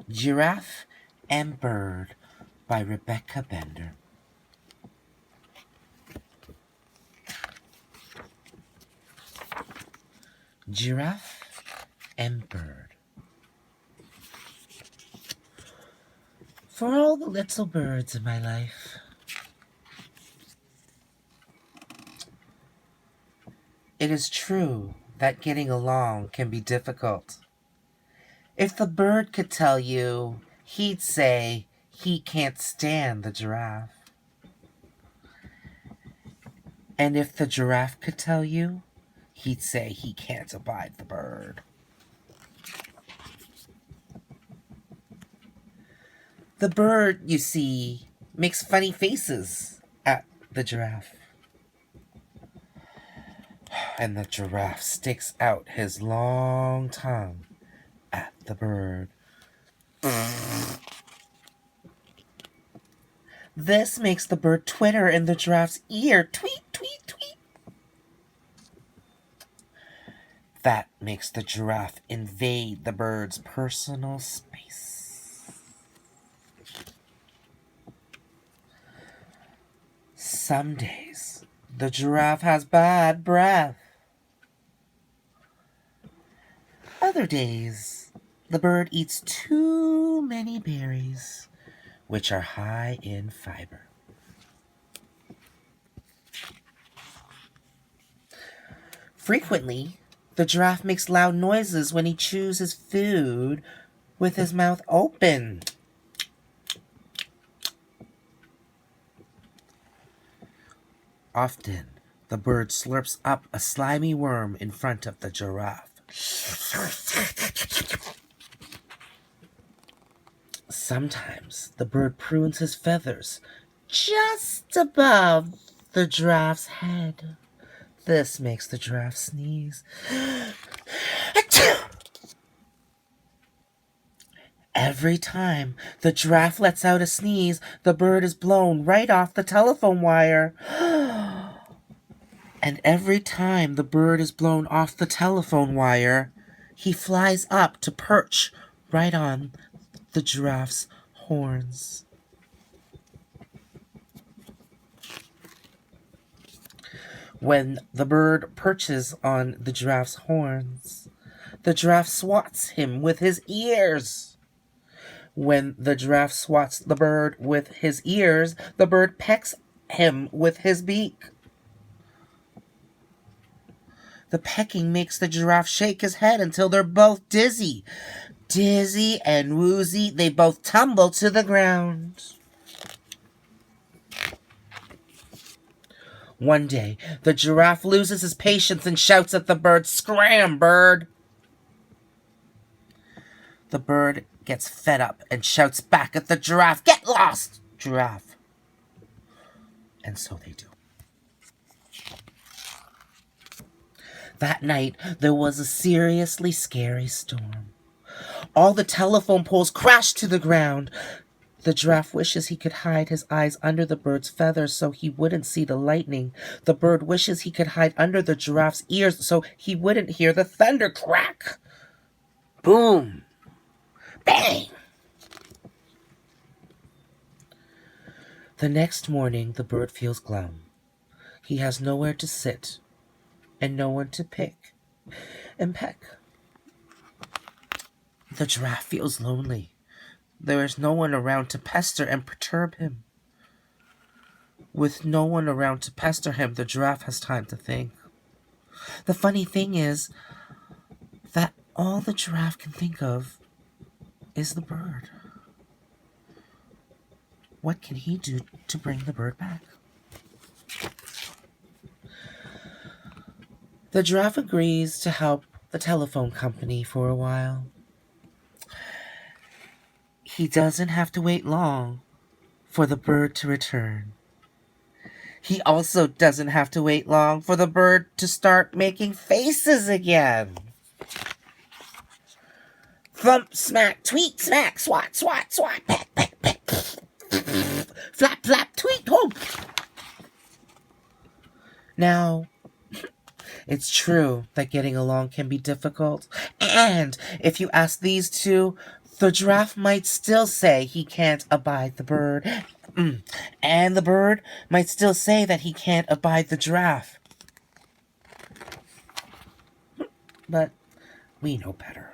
Giraffe and Bird by Rebecca Bender. Giraffe and Bird. For all the little birds in my life, it is true that getting along can be difficult. If the bird could tell you, he'd say he can't stand the giraffe. And if the giraffe could tell you, he'd say he can't abide the bird. The bird, you see, makes funny faces at the giraffe. And the giraffe sticks out his long tongue at the bird. This makes the bird twitter in the giraffe's ear. Tweet, tweet, tweet. That makes the giraffe invade the bird's personal space. Some days, the giraffe has bad breath. Other days, the bird eats too many berries, which are high in fiber. Frequently, the giraffe makes loud noises when he chews his food with his mouth open. Often, the bird slurps up a slimy worm in front of the giraffe. Sometimes, the bird prunes his feathers just above the giraffe's head. This makes the giraffe sneeze. Every time the giraffe lets out a sneeze, the bird is blown right off the telephone wire. And every time the bird is blown off the telephone wire, he flies up to perch right on the giraffe's horns. When the bird perches on the giraffe's horns, the giraffe swats him with his ears. When the giraffe swats the bird with his ears, the bird pecks him with his beak. The pecking makes the giraffe shake his head until they're both dizzy. Dizzy and woozy, they both tumble to the ground. One day, the giraffe loses his patience and shouts at the bird, "Scram, bird!" The bird gets fed up and shouts back at the giraffe, "Get lost, giraffe!" And so they do. That night, there was a seriously scary storm. All the telephone poles crashed to the ground. The giraffe wishes he could hide his eyes under the bird's feathers so he wouldn't see the lightning. The bird wishes he could hide under the giraffe's ears so he wouldn't hear the thunder crack. Boom! Bang! The next morning, the bird feels glum. He has nowhere to sit and no one to pick and peck. The giraffe feels lonely. There is no one around to pester and perturb him. With no one around to pester him, the giraffe has time to think. The funny thing is that all the giraffe can think of is the bird. What can he do to bring the bird back? The giraffe agrees to help the telephone company for a while. He doesn't have to wait long for the bird to return. He also doesn't have to wait long for the bird to start making faces again. Thump, smack, tweet, smack, swat, swat, swat, peck, peck, peck, flap, flap, tweet, home. Now, it's true that getting along can be difficult. And if you ask these two The giraffe might still say he can't abide the bird, and the bird might still say that he can't abide the giraffe. But we know better.